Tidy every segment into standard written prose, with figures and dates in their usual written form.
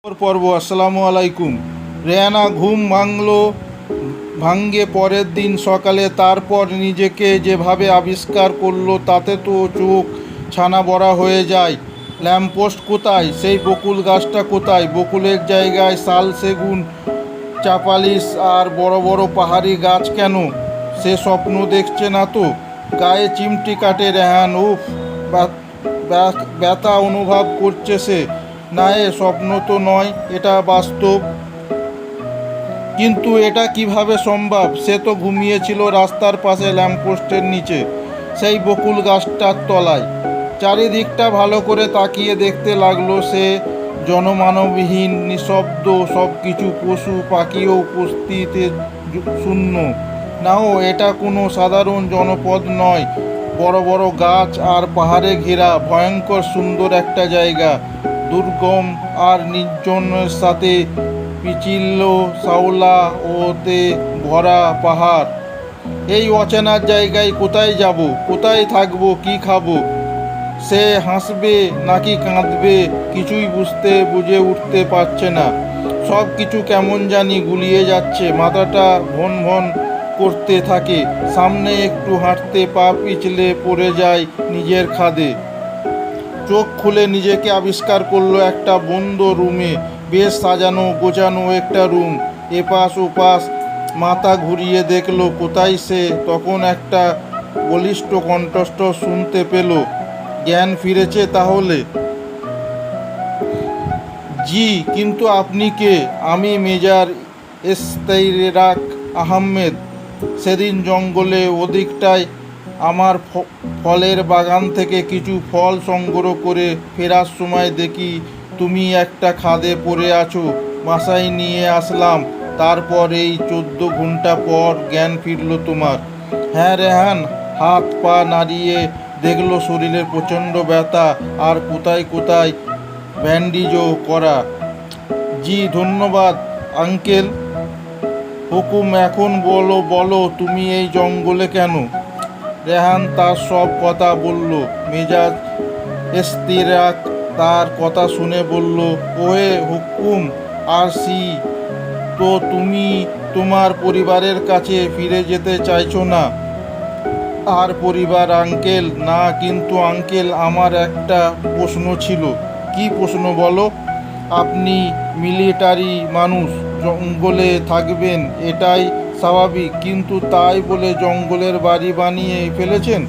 পর্ব। আসসালামু আলাইকুম। রেহানা ঘুম ভাঙ্গে পরের দিন সকালে। তারপর নিজেকে যেভাবে আবিষ্কার করলো তাতে তো চোখ ছানা বড়া হয়ে যায়। ল্যাম্পপোস্ট কোথায়? সেই বকুল গাছটা কোথায়? বকুলের জায়গায় শাল, সেগুন, চাপালিশ আর বড় বড় পাহাড়ি গাছ কেন? সে স্বপ্ন দেখছে না তো? গায়ে চিমটি কাটে রেহান। উফ, ব্যথা অনুভব করছে সে। না, এ স্বপ্ন তো নয়, এটা বাস্তব। কিন্তু এটা কিভাবে সম্ভব? সে তো ঘুমিয়েছিল রাস্তার পাশে ল্যাম্পপোস্টের নিচে, সেই বকুল গাছটার তলায়। চারিদিকটা ভালো করে তাকিয়ে দেখতে লাগলো সে। জনমানবহীন, নিঃশব্দ সব কিছু। পশু পাখিও উপস্থিতে শূন্য। নাও, এটা কোনো সাধারণ জনপদ নয়। বড় বড় গাছ আর পাহাড়ে ঘেরা ভয়ঙ্কর সুন্দর একটা জায়গা। দুর্গম আর নির্জনের সাথে পিচিল্ল শাওলা ওতে ভরা পাহাড়। এই অচেনার জায়গায় কোথায় যাব? কোথায় থাকবো? কি খাবো? সে হাসবে নাকি কাঁদবে কিছুই বুঝে উঠতে পারছে না। সব কিছু কেমন জানি গুলিয়ে যাচ্ছে। মাথাটা ভন ভন করতে থাকে। সামনে একটু হাঁটতে পা পিছলে পড়ে যায় নিজের খাদে। চোখ খুলে নিজেকে আবিষ্কার করলো একটা বন্ধ রুমে। বেশ সাজানো গোছানো একটা রুম। এপাশ ওপাশ মাথা ঘুরিয়ে দেখলো কোথায় সে। তখন একটা বলিষ্ঠ কণ্ঠস্থ শুনতে পেল। জ্ঞান ফিরেছে তাহলে? জি, কিন্তু আপনি কে? আমি মেজর ইশতিয়াক আহমেদ। সেদিন জঙ্গলে ওদিকটায় আমার ফলের বাগান থেকে কিছু ফল সংগ্রহ করে ফেরার সময় দেখি তুমি একটা খাদে পড়ে আছো। বাসায় নিয়ে আসলাম। তারপর এই 14 ঘন্টা পর জ্ঞান ফিরল তোমার। হ্যাঁ রেহান হাত পা নাড়িয়ে দেখলো শরীরের প্রচণ্ড ব্যথা আর কোথায় কোথায় ব্যান্ডিজও করা। জি ধন্যবাদ আঙ্কেল। হুকুম, এখন বলো বলো তুমি এই জঙ্গলে কেন? রেহান তার সব কথা বলল। মেজাজ ইশতিয়াক তার কথা শুনে বলল, ওহে হুকুম আরসি, তো তুমি তোমার পরিবারের কাছে ফিরে যেতে চাইছো না? আর পরিবার আঙ্কেল? না, কিন্তু আঙ্কেল আমার একটা প্রশ্ন ছিল। কি প্রশ্ন বলো? আপনি মিলিটারি মানুষ, জঙ্গলে থাকবেন এটাই স্বাভাবিক, কিন্তু তাই বলে জঙ্গলের বাড়ি বানিয়ে ফেলেছেন?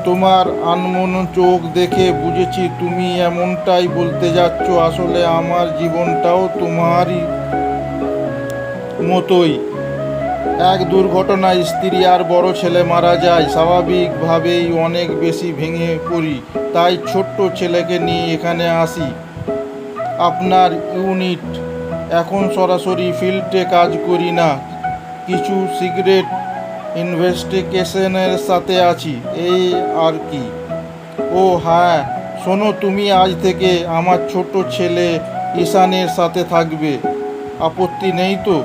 তোমার আনমনা চোখ দেখে বুঝেছি তুমি এমনটাই বলতে যাচ্ছ। আসলে আমার জীবনটাও তোমারই মতোই। এক দুর্ঘটনায় স্ত্রী আর বড় ছেলে মারা যায়। স্বাভাবিকভাবেই অনেক বেশি ভেঙে পড়ি। তাই ছোট্ট ছেলেকে নিয়ে এখানে আসি। আপনার ইউনিট? এখন সরাসরি ফিল্ডে কাজ করি না, কিছু সিক্রেট ইনভেস্টিগেশনের সাথে আছি, এই আর কি। ও হ্যাঁ, শোনো, তুমি আজ থেকে আমার ছোট ছেলে ঈশানের সাথে থাকবে। আপত্তি নেই তো?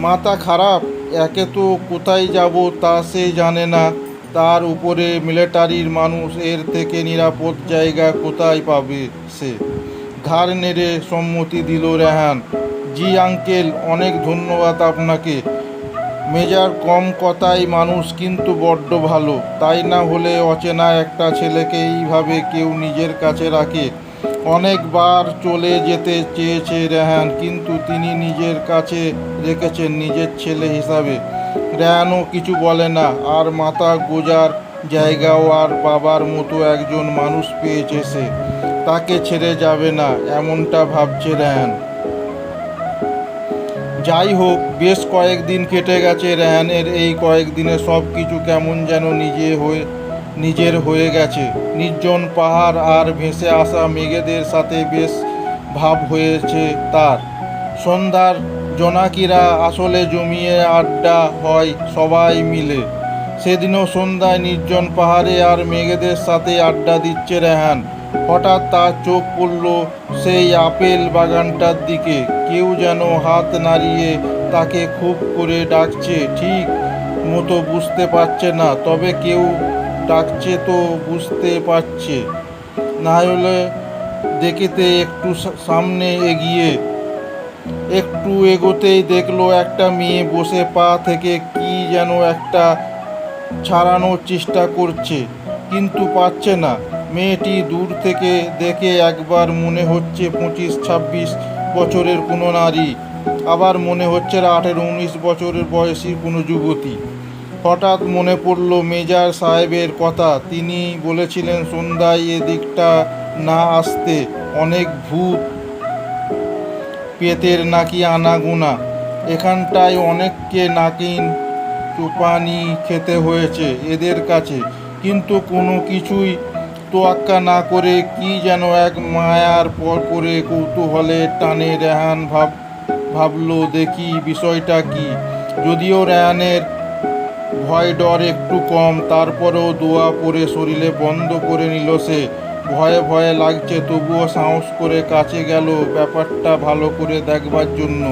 মাথা খারাপ? একে তো কোথায় যাব তা সে জানে না, তার উপরে মিলিটারির মানুষ। এর থেকে নিরাপদ জায়গা কোথায় পাবে সে? ঘাড় নেড়ে সম্মতি দিল রেহান। জি আঙ্কেল, অনেক ধন্যবাদ আপনাকে। মেজর কম কথাই মানুষ, কিন্তু বড্ড ভালো। তাই না হলে অচেনা একটা ছেলেকে এইভাবে কেউ নিজের কাছে রাখে? অনেকবার চলে যেতে চেয়েছে রেহান, কিন্তু তিনি নিজের কাছে রেখেছেন নিজের ছেলে হিসাবে। রেহানও কিছু বলে না। আর মাথা গোজার জায়গাও আর বাবার মতো একজন মানুষ পেয়েছে সে। তাকে ছেড়ে যাবে না এমনটা ভাবছে রেহান। যাই হোক, বেশ কয়েকদিন কেটে গেছে। রেহানের এই কয়েকদিনে সব কিছু কেমন যেন নিজের হয়ে গেছে। নির্জন পাহাড় আর ভেসে আসা মেঘেদের সাথে বেশ ভাব হয়েছে তার। সন্ধ্যার জোনাকিরা আসলে জমিয়ে আড্ডা হয় সবাই মিলে। সেদিনও সন্ধ্যায় নির্জন পাহাড়ে আর মেঘেদের সাথে আড্ডা দিচ্ছে রেহান। হঠাৎ তার চোখ পড়ল সেই আপেল বাগানটার দিকে। কেউ যেন হাত নাড়িয়ে তাকে খুব করে ডাকছে। ঠিক মতো বুঝতে পারছে না, তবে কেউ ডাকছে তো বুঝতে পারছে। না হলে দেখিতে একটু সামনে একটু এগোতেই দেখলো একটা মেয়ে বসে পা থেকে কি যেন একটা ছাড়ানোর চেষ্টা করছে, কিন্তু পারছে না। মেয়েটি দূর থেকে দেখে একবার মনে হচ্ছে 25-26 বছরের কোনো নারী, আবার মনে হচ্ছে 18-19 বছরের বয়সী কোনো যুবতী। হঠাৎ মনে পড়ল মেজার সাহেবের কথা। তিনি বলেছিলেন সন্ধ্যায় এদিকটা না আসতে, অনেক ভূত পেতের নাকি আনাগোনা। এখানটায় অনেককে নাকিন চোপানি খেতে হয়েছে এদের কাছে, কিন্তু কোনো কিছুই তোয়াক্কা না করে কি যেন এক মায়ার পর করে কৌতূহলের টানে রেহান ভাবলো দেখি বিষয়টা কি। যদিও রেহানের ভয় ডর একটু কম, তারপরেও দোয়া পড়ে শরীরে বন্ধ করে নিল সে। ভয়ে ভয়ে লাগছে, তবুও সাহস করে কাছে গেল ব্যাপারটা ভালো করে দেখবার জন্য।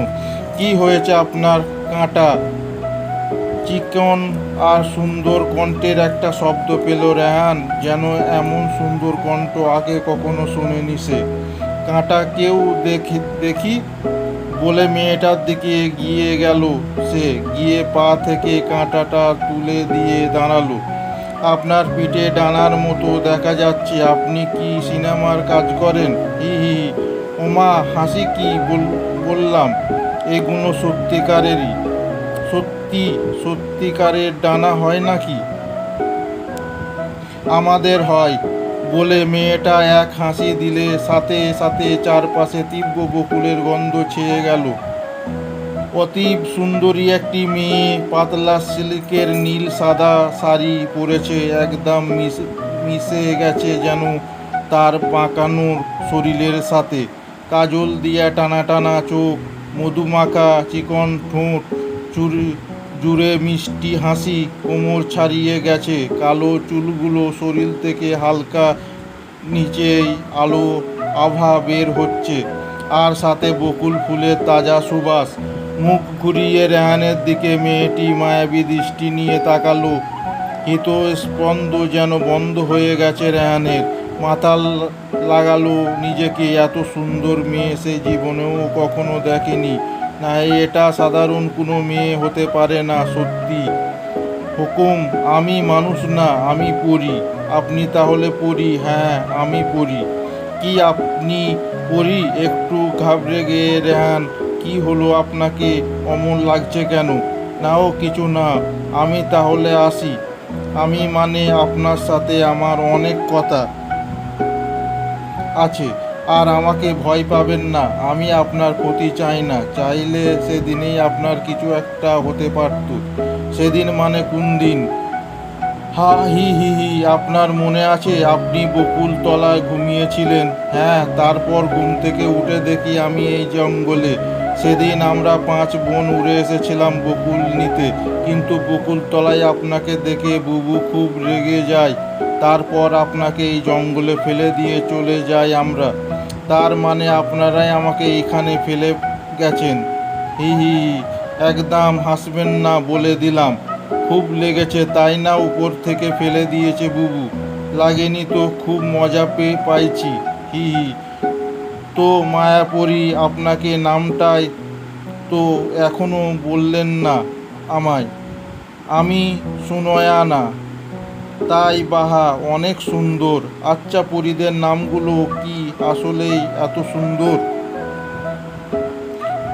কি হয়েছে আপনার কাঁটা? চিকন আর সুন্দর কণ্ঠের একটা শব্দ পেল রেহান, যেন এমন সুন্দর কণ্ঠ আগে কখনো শোনেনি সে। কাঁটা কেউ দেখি বলে মেয়েটার দিকে গিয়ে গেল সে, গিয়ে পা থেকে কাঁটাটা তুলে দিয়ে দাঁড়ালো। আপনার পিঠে ডানার মতো দেখা যাচ্ছে, আপনি কি সিনেমার কাজ করেন? হি হি হি। ওমা, হাসি কি বললাম, এগুলো সত্যিকারের ডানা হয় নাকি? আমাদের হয় বলে মেয়েটা এক হাসি দিলে, সাথে সাথে চারপাশে তীব্র বকুলের গন্ধ ছেয়ে গেল। অতীব সুন্দরী একটি মেয়ে, পাতলা সিল্কের নীল সাদা শাড়ি পরেছে, একদম মিশে গেছে যেন তার পাকানো শরীরের সাথে। কাজল দিয়া টানা টানা চোখ, মধুমাখা চিকন ঠোঁট, জুড়ে মিষ্টি হাসি, কোমর ছাড়িয়ে গেছে কালো চুলগুলো, শরীর থেকে হালকা নিচেই আলো আভা বের হচ্ছে, আর সাথে বকুল ফুলের তাজা সুবাস। মুখ ঘুরিয়ে রেহানের দিকে মেয়েটি মায়াবী দৃষ্টি নিয়ে তাকালো। হৃৎস্পন্দ যেন বন্ধ হয়ে গেছে রেহানের। মাথা লাগালো নিজেকে, এত সুন্দর মেয়ে সে জীবনেও কখনো দেখেনি। না, এটা সাধারণ কোনো মেয়ে হতে পারে না। সত্যি হুকুম, আমি মানুষ না, আমি পরী। আপনি তাহলে পরী? হ্যাঁ, আমি পরী। কি আপনি পরী? একটু ঘাবড়ে গিয়ে রেহান, কি হলো আপনাকে? অমন লাগছে কেন? নাও কিছু না, আমি তাহলে আসি। আমি মানে আপনার সাথে আমার অনেক কথা আছে, আর আমাকে ভয় পাবেন না। আমি আপনার ক্ষতি চাই না, চাইলে সেদিনেই আপনার কিছু একটা হতে পারত। সেদিন মানে কোন দিন? হা হি হি হি। আপনার মনে আছে আপনি বকুল তলায় ঘুমিয়েছিলেন? হ্যাঁ, তারপর ঘুম থেকে উঠে দেখি আমি এই জঙ্গলে। সেদিন আমরা 5 বোন উড়ে এসেছিলাম বকুল নিতে, কিন্তু বকুল তলায় আপনাকে দেখে বুবু খুব রেগে যায়। তারপর আপনাকে এই জঙ্গলে ফেলে দিয়ে চলে যাই আমরা। তার মানে আপনারাই আমাকে এইখানে ফেলে গেছেন? হি হি হি। একদম হাসবেন না বলে দিলাম। খুব লেগেছে তাই না? উপর থেকে ফেলে দিয়েছে বুবু। লাগেনি তো? খুব মজা পাইছি। হি হি। তো মায়াপরী, আপনাকে নামটাই তো এখনো বললেন না আমায়। আমি সুনয়না। তাই? বাহা, অনেক সুন্দর। আচ্ছা, পরীদের নামগুলো কি আসলেই এত সুন্দর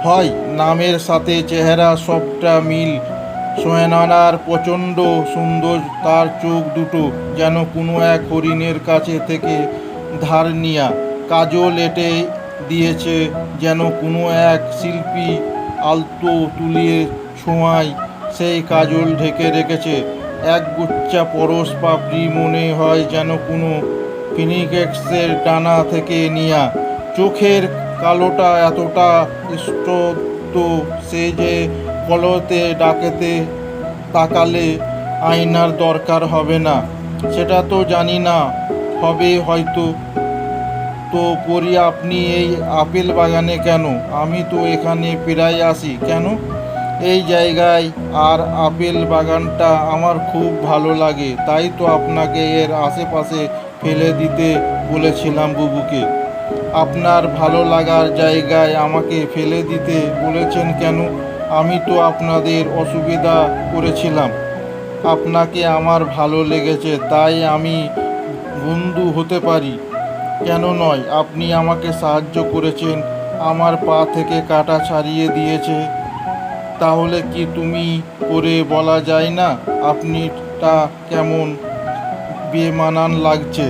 হয়? নামের সাথে চেহারা সবটা মিল। সুনয়নার প্রচণ্ড সুন্দর, তার চোখ দুটো যেন কোনো এক হরিণের কাছে থেকে ধার নিয়া। কাজল এঁটে দিয়েছে যেন কোনো এক শিল্পী আলতো তুলিয়ে ছোঁয়ায় সেই কাজল ঢেকে রেখেছে। একগুচ্ছা পরশ পাপড়ি, মনে হয় যেন কোনো ফিনিক্সের ডানা থেকে নিয়া। চোখের কালোটা এতটা স্পষ্ট সে যে কলতে ডাকেতে তাকালে আয়নার দরকার হবে না। সেটা তো জানি না, হবে হয়তো। তো পরী, আপনি এই আপেল বাগানে কেন? আমি তো এখানে প্রায় আসি। কেন? এই জায়গায় আর আপেল বাগানটা আমার খুব ভালো লাগে, তাই তো আপনাকে এর আশেপাশে ফেলে দিতে বলেছিলাম বুবুকে। আপনার ভালো লাগার জায়গায় আমাকে ফেলে দিতে বলেছেন কেন? আমি তো আপনাদের অসুবিধা করেছিলাম। আপনাকে আমার ভালো লেগেছে, তাই আমি বন্ধু হতে পারি, কেন নয়? আপনি আমাকে সাহায্য করেছেন, আমার পা থেকে কাঁটা ছাড়িয়ে দিয়েছে, তাহলে কি তুমি করে বলা যায় না আপনিটা কেমন বেমানান লাগছে?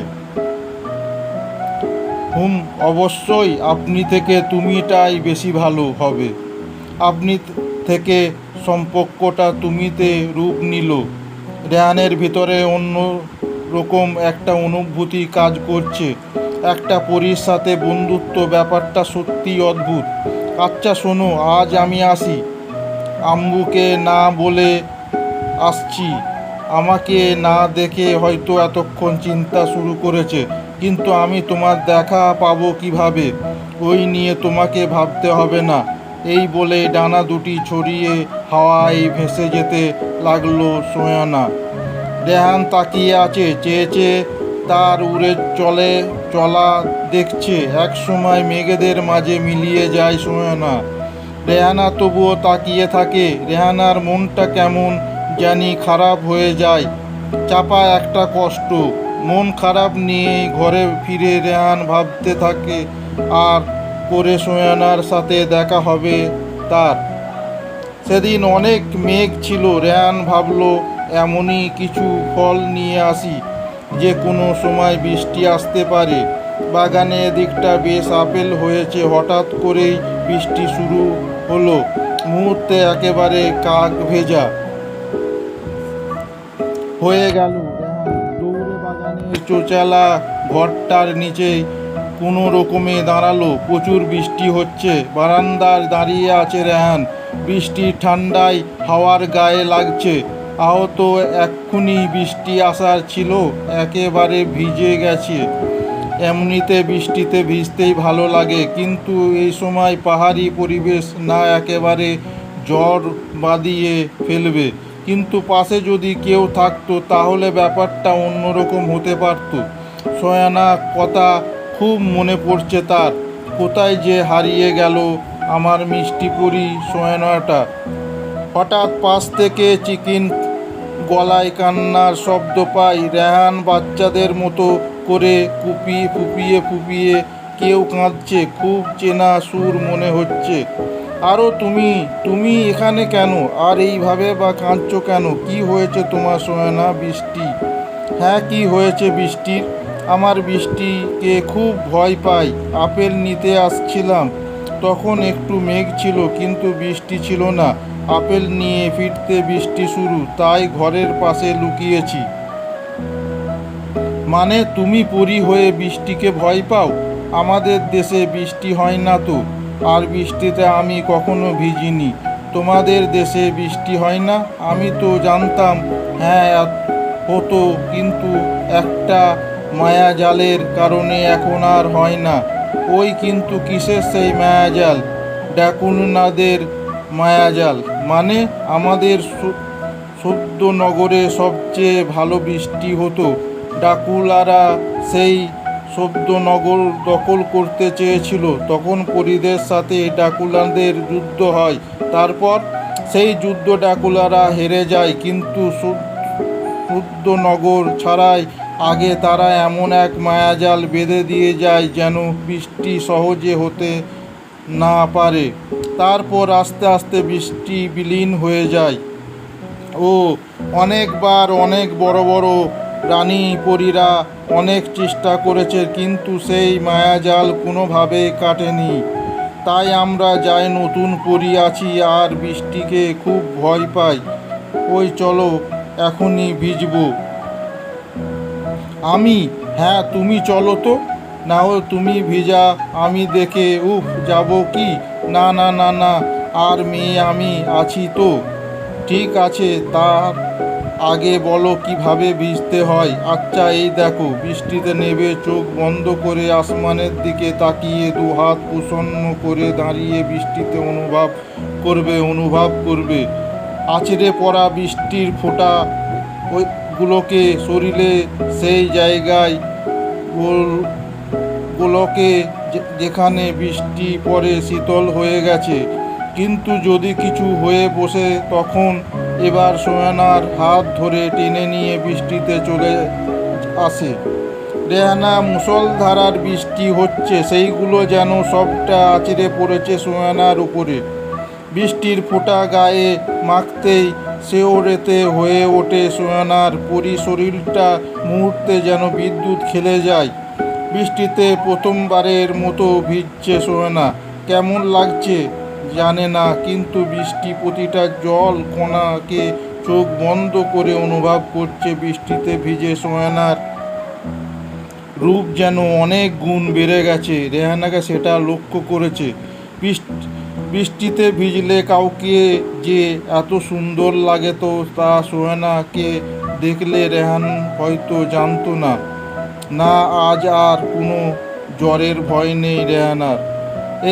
অবশ্যই আপনি থেকে তুমিটাই বেশি ভালো হবে। আপনি থেকে সম্পর্কটা তুমিতে রূপ নিল। রেহানের ভিতরে অন্য রকম একটা অনুভূতি কাজ করছে। একটা পরীর সাথে বন্ধুত্ব, ব্যাপারটা সত্যিই অদ্ভুত। আচ্ছা শোনো, আজ আমি আসি। আম্মুকে না বলে আসছি। আমাকে না দেখে হয়তো এতক্ষণ চিন্তা শুরু করেছে, কিন্তু আমি তোমার দেখা পাবো কিভাবে, ওই নিয়ে তোমাকে ভাবতে হবে না। এই বলে ডানা দুটি ছড়িয়ে হাওয়ায় ভেসে যেতে লাগলো সোয়ানা। রেহান তাকিয়ে আছে, চেয়ে তার উড়ে চলা দেখছে। এক সময় মেঘেদের মাঝে মিলিয়ে যায় সোয়ানা। রেহানা তবুও তাকিয়ে থাকে। রেহানার মনটা কেমন জানি খারাপ হয়ে যায়, চাপা একটা কষ্ট। মন খারাপ নিয়ে ঘরে ফিরে রেহান ভাবতে থাকে আর করে সোয়ানার সাথে দেখা হবে তার। সেদিন অনেক মেঘ ছিল। রেহান ভাবলো এমনই কিছু ফল নিয়ে আসি, যে কোনো সময় বৃষ্টি আসতে পারে। বাগানে এদিকটা বেশ আপেল হয়েছে। হঠাৎ করেই বৃষ্টি শুরু হলো, মুহূর্তে একেবারে কাক ভেজা হয়ে গেল। রেহান দৌড়ে বাগানের চোচালা ঘরটার নিচে কোনো রকমে দাঁড়ালো। প্রচুর বৃষ্টি হচ্ছে। বারান্দায় দাঁড়িয়ে আছে রেহান। বৃষ্টির ঠান্ডায় হাওয়ার গায়ে লাগছে। আহত, এক্ষুনি বৃষ্টি আসার ছিল, একেবারে ভিজে গেছে। এমনিতে বৃষ্টিতে ভিজতেই ভালো লাগে, কিন্তু এই সময় পাহাড়ি পরিবেশ না একেবারে ঝড় বাঁধিয়ে ফেলবে। কিন্তু পাশে যদি কেউ থাকতো তাহলে ব্যাপারটা অন্যরকম হতে পারত। সোয়ানা কথা খুব মনে পড়ছে তার। কোথায় যে হারিয়ে গেল আমার মিষ্টি পরি সোয়ানাটা। হঠাৎ পাশ থেকে চিকিন গলায় কান্নার শব্দ পাই। রেহান বাচ্চাদের মতো করে ফুপিয়ে কেউ কাঁদছে। খুব চেনা সুর মনে হচ্ছে। আরও তুমি এখানে কেন? আর এইভাবে বা কাঁদছো কেন? কি হয়েছে তোমার সোয়ানা? বৃষ্টি? হ্যাঁ, কি হয়েছে বৃষ্টির? আমার বৃষ্টিকে খুব ভয় পাই। আপেল নিতে আসছিলাম, তখন একটু মেঘ ছিল, কিন্তু বৃষ্টি ছিল না। আপেল নিয়ে ফিরতে বৃষ্টি শুরু, তাই ঘরের পাশে লুকিয়েছি। মানে তুমি পরী হয়ে বৃষ্টিকে ভয় পাও? আমাদের দেশে বৃষ্টি হয় না তো। আর বৃষ্টিতে আমি কখনো ভিজিনি। তোমাদের দেশে বৃষ্টি হয় না? আমি তো জানতাম হ্যাঁ হতো, কিন্তু একটা মায়াজালের কারণে এখন আর হয় না। ওই কিন্তু কিসের সেই মায়াজাল? ডাকুনাদের মায়াজাল? মানে আমাদের শব্দনগরে সবচেয়ে ভালো বৃষ্টি হতো। ডাকুলারা সেই শব্দনগর দখল করতে চেয়েছিল। তখন পরীদের সাথে ডাকুলাদের যুদ্ধ হয়। তারপর সেই যুদ্ধ ডাকুলারা হেরে যায়, কিন্তু শব্দনগর ছাড়াই আগে তারা এমন এক মায়াজাল বেঁধে দিয়ে যায় যেন বৃষ্টি সহজে হতে না পারে। তারপর আস্তে আস্তে বৃষ্টি বিলীন হয়ে যায়। ও অনেকবার অনেক বড় বড় রানী পরীরা অনেক চেষ্টা করেছে, কিন্তু সেই মায়াজাল কোনোভাবেই কাটেনি। তাই আমরা যাই নতুন পরী আছি আর বৃষ্টিকে খুব ভয় পাই। ওই চলো, এখনই ভিজবো। আমি? হ্যাঁ, তুমি চলো তো। না হলে তুমি ভিজা আমি দেখে যাব কি? না না না না, আর মেয়ে আমি আছি তো। ঠিক আছে, তার আগে বলো কিভাবে ভিজতে হয়। আচ্ছা, এই দেখো। বৃষ্টিতে নেবে। চোখ বন্ধ করে আসমানের দিকে তাকিয়ে দু হাত প্রসন্ন করে দাঁড়িয়ে বৃষ্টিতে অনুভব করবে আছড়ে পড়া বৃষ্টির ফোঁটা ওইগুলোকে শরীরে সেই জায়গায় গুলোকে যেখানে বৃষ্টি পড়ে শীতল হয়ে গেছে, কিন্তু যদি কিছু হয়ে বসে তখন এবার সোয়ানার হাত ধরে টেনে নিয়ে বৃষ্টিতে চলে আসে। রেহানা, মুষলধারার বৃষ্টি হচ্ছে, সেইগুলো যেন সবটা আছড়ে পড়েছে সোয়ানার উপরে। বৃষ্টির ফোঁটা গায়ে মাখতেই শেওরেতে হয়ে ওঠে সোয়ানার পুরী শরীরটা, মুহূর্তে যেন বিদ্যুৎ খেলে যায়। বৃষ্টিতে প্রথমবারের মতো ভিজছে সোয়ানা। কেমন লাগছে জানে না, কিন্তু বৃষ্টি প্রতিটা জল কণাকে চোখ বন্ধ করে অনুভব করছে। বৃষ্টিতে ভিজে সোয়ানার রূপ যেন অনেক গুণ বেড়ে গেছে। রেহানাকে সেটা লক্ষ্য করেছে। বৃষ্টিতে ভিজলে কাউকে যে এত সুন্দর লাগে তো তা সোয়ানাকে দেখলে রেহান হয়তো জানতো না। না, আজ আর কোনো জ্বরের ভয় নেই রেহানার।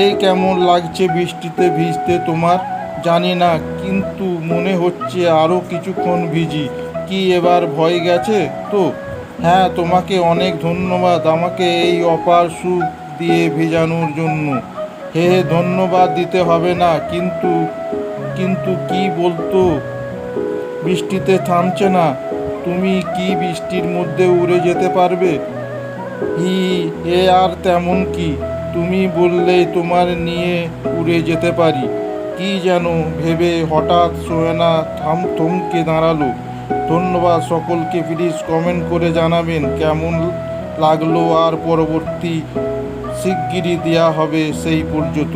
এই কেমন লাগছে বৃষ্টিতে ভিজতে তোমার? জানি না, কিন্তু মনে হচ্ছে আরও কিছুক্ষণ ভিজি। কি এবার ভয় গেছে তো? হ্যাঁ, তোমাকে অনেক ধন্যবাদ আমাকে এই অপার সুখ দিয়ে ভেজানোর জন্য। হে, ধন্যবাদ দিতে হবে না, কিন্তু কিন্তু কি বলতো? বৃষ্টিতে থামছে না। তুমি কি বৃষ্টির মধ্যে উড়ে যেতে পারবে? হি, এ আর তেমন কি, তুমি বললেই তোমার নিয়ে উড়ে যেতে পারি। কি যেন ভেবে হঠাৎ সোয়ানা থমকে দাঁড়ালো। ধন্যবাদ সকলকে। প্লিজ কমেন্ট করে জানাবেন কেমন লাগলো, আর পরবর্তী শিগগিরই দেওয়া হবে। সেই পর্যন্ত